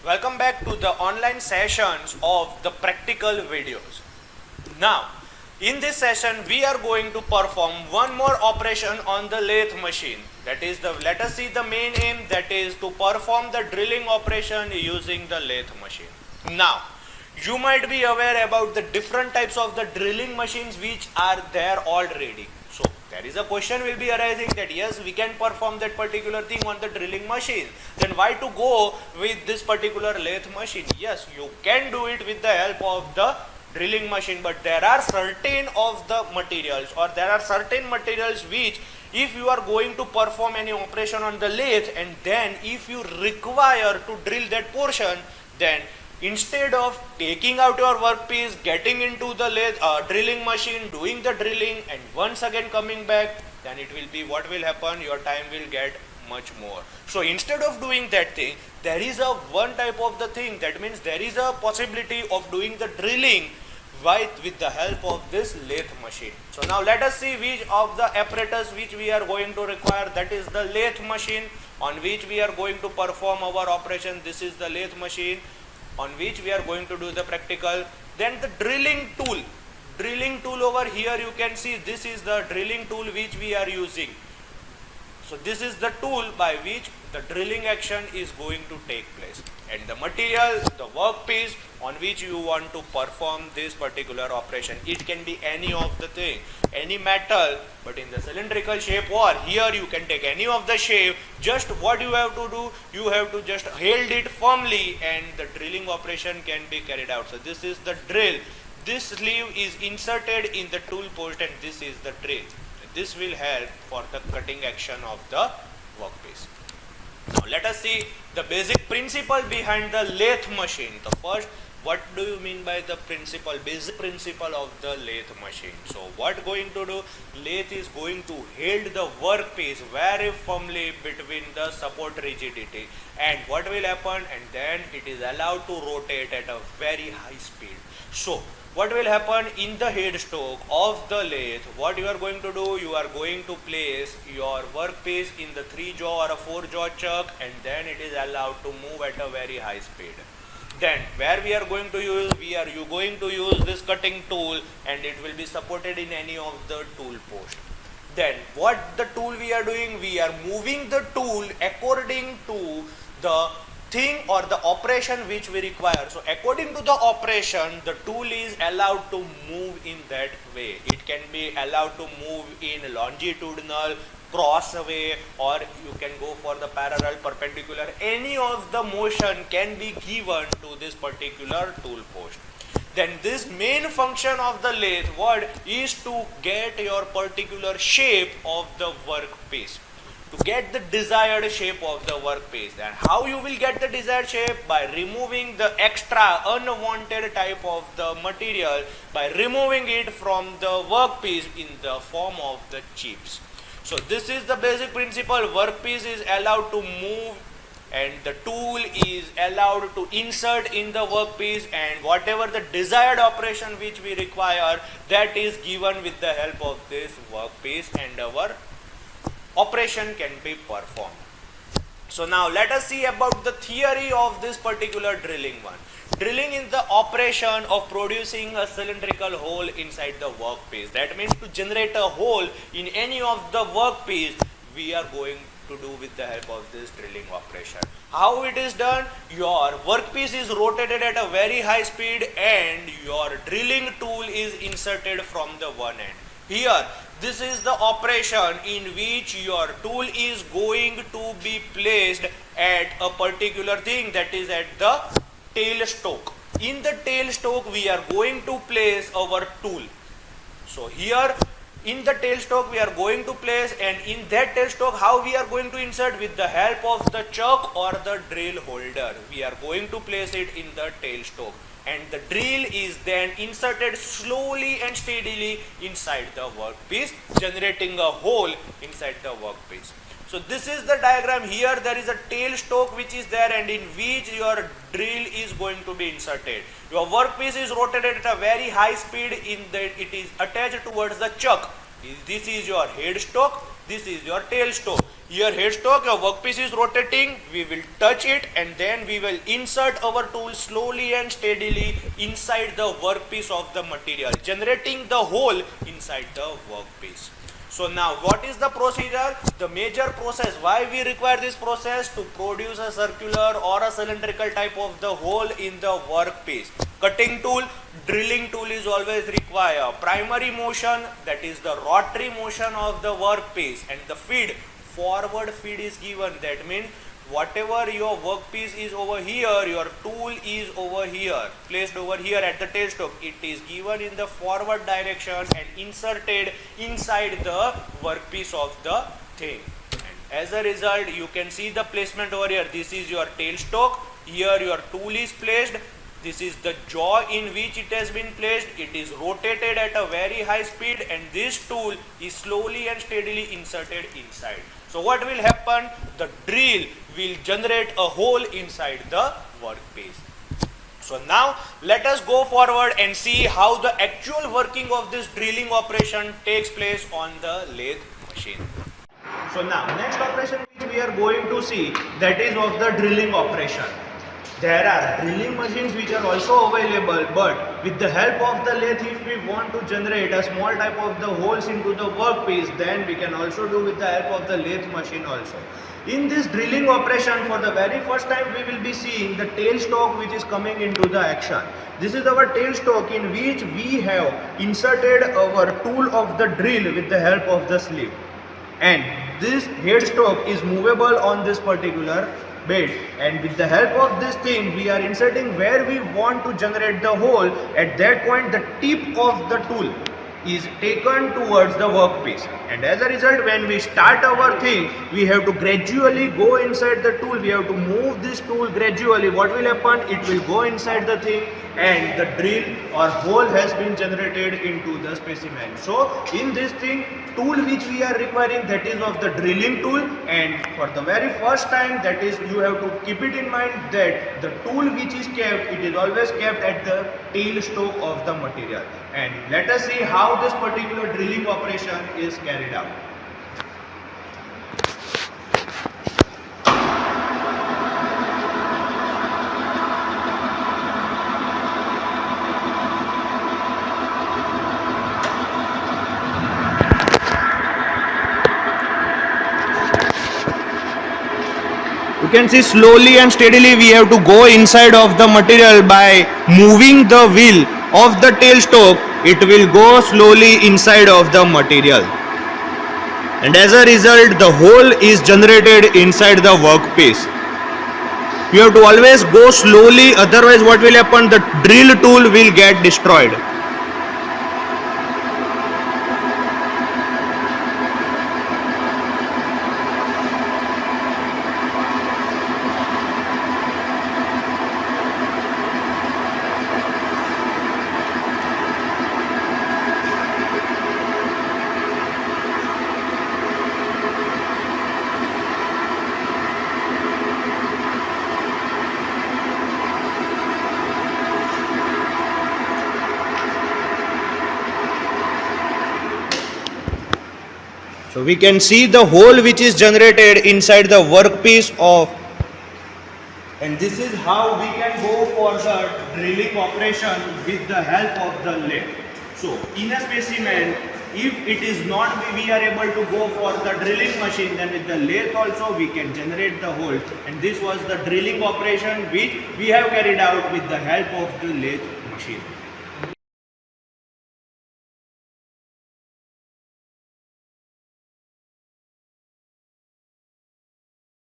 Welcome back to the online sessions of the practical videos. Now, in this session, we are going to perform one more operation on the lathe machine. That is let us see the main aim, that is to perform the drilling operation using the lathe machine. Now, you might be aware about the different types of the drilling machines which are there already. So there is a question will be arising that yes, we can perform that particular thing on the drilling machine. Then why to go with this particular lathe machine? Yes, you can do it with the help of the drilling machine, but there are certain of the materials, or there are certain materials which if you are going to perform any operation on the lathe, and then if you require to drill that portion, then instead of taking out your workpiece, getting into the lathe drilling machine, doing the drilling and once again coming back, then it will be what will happen, your time will get much more. So instead of doing that thing, there is a one type of the thing, that means there is a possibility of doing the drilling with the help of this lathe machine. So now let us see which of the apparatus which we are going to require. That is the lathe machine on which we are going to perform our operation. This is the lathe machine on which we are going to do the practical. Then the drilling tool over here, you can see this is the drilling tool which we are using. So this is the tool by which the drilling action is going to take place, and the material, the workpiece on which you want to perform this particular operation. It can be any of the thing, any metal, but in the cylindrical shape, or here you can take any of the shape. Just what you have to do, you have to just hold it firmly and the drilling operation can be carried out. So this is the drill. This sleeve is inserted in the tool post and this is the drill. This will help for the cutting action of the workpiece. Now let us see the basic principle behind the lathe machine. The first, what do you mean by the principle, basic principle of the lathe machine? So what going to do, lathe is going to hold the workpiece very firmly between the support rigidity, and what will happen, and then it is allowed to rotate at a very high speed. So what will happen in the headstock of the lathe, what you are going to do, you are going to place your workpiece in the 3-jaw or a 4-jaw chuck, and then it is allowed to move at a very high speed. Then where we are going to use, you going to use this cutting tool, and it will be supported in any of the tool post. Then what the tool we are doing, we are moving the tool according to the thing or the operation which we require. So according to the operation, the tool is allowed to move in that way. It can be allowed to move in longitudinal, cross way, or you can go for the parallel, perpendicular. Any of the motion can be given to this particular tool post. Then this main function of the lathe, what is to get your particular shape of the workpiece, to get the desired shape of the workpiece. And how you will get the desired shape? By removing the extra unwanted type of the material, by removing it from the workpiece in the form of the chips. So this is the basic principle. Workpiece is allowed to move and the tool is allowed to insert in the workpiece, and whatever the desired operation which we require, that is given with the help of this workpiece, and our operation can be performed. So now let us see about the theory of this particular drilling one. Drilling is the operation of producing a cylindrical hole inside the workpiece. That means to generate a hole in any of the workpiece, we are going to do with the help of this drilling operation. How it is done? Your workpiece is rotated at a very high speed and your drilling tool is inserted from the one end. Here, this is the operation in which your tool is going to be placed at a particular thing, that is at the tail stroke. In the tail stroke, we are going to place our tool. So here in the tail stroke we are going to place, and in that tail stroke how we are going to insert? With the help of the chuck or the drill holder. We are going to place it in the tail stroke, and the drill is then inserted slowly and steadily inside the workpiece, generating a hole inside the workpiece. So this is the diagram. Here there is a tail stroke which is there, and in which your drill is going to be inserted. Your workpiece is rotated at a very high speed, in that it is attached towards the chuck. This is your headstock, this is your tailstock. Here headstock, your workpiece is rotating, we will touch it and then we will insert our tool slowly and steadily inside the workpiece of the material, generating the hole inside the workpiece. So now what is the procedure? The major process, why we require this process? To produce a circular or a cylindrical type of the hole in the workpiece. Cutting tool, drilling tool is always required. Primary motion, that is the rotary motion of the workpiece, and the feed, forward feed is given. That means whatever your workpiece is over here, your tool is over here, placed over here at the tailstock. It is given in the forward direction and inserted inside the workpiece of the thing. And as a result, you can see the placement over here. This is your tailstock. Here your tool is placed. This is the jaw in which it has been placed. It is rotated at a very high speed and this tool is slowly and steadily inserted inside. So what will happen? The drill will generate a hole inside the workpiece. So now let us go forward and see how the actual working of this drilling operation takes place on the lathe machine. So now next operation which we are going to see, that is of the drilling operation. There are drilling machines which are also available, but with the help of the lathe, if we want to generate a small type of the holes into the workpiece, then we can also do with the help of the lathe machine also. In this drilling operation, for the very first time we will be seeing the tailstock which is coming into the action. This is our tailstock in which we have inserted our tool of the drill with the help of the sleeve. And this headstock is movable on this particular bed, and with the help of this thing we are inserting where we want to generate the hole. At that point the tip of the tool is taken towards the workpiece, and as a result when we start our thing we have to gradually go inside the tool. We have to move this tool gradually. What will happen? It will go inside the thing and the drill or hole has been generated into the specimen. So in this thing, tool which we are requiring, that is of the drilling tool, and for the very first time, that is, you have to keep it in mind that the tool which is kept, it is always kept at the tailstock of the material. And let us see how this particular drilling operation is carried out. You can see slowly and steadily we have to go inside of the material by moving the wheel of the tailstock. It will go slowly inside of the material, and as a result the hole is generated inside the workpiece. You have to always go slowly, otherwise what will happen? The drill tool will get destroyed. So we can see the hole which is generated inside the workpiece of, and this is how we can go for the drilling operation with the help of the lathe. So in a specimen, if it is not we are able to go for the drilling machine, then with the lathe also we can generate the hole, and this was the drilling operation which we have carried out with the help of the lathe machine.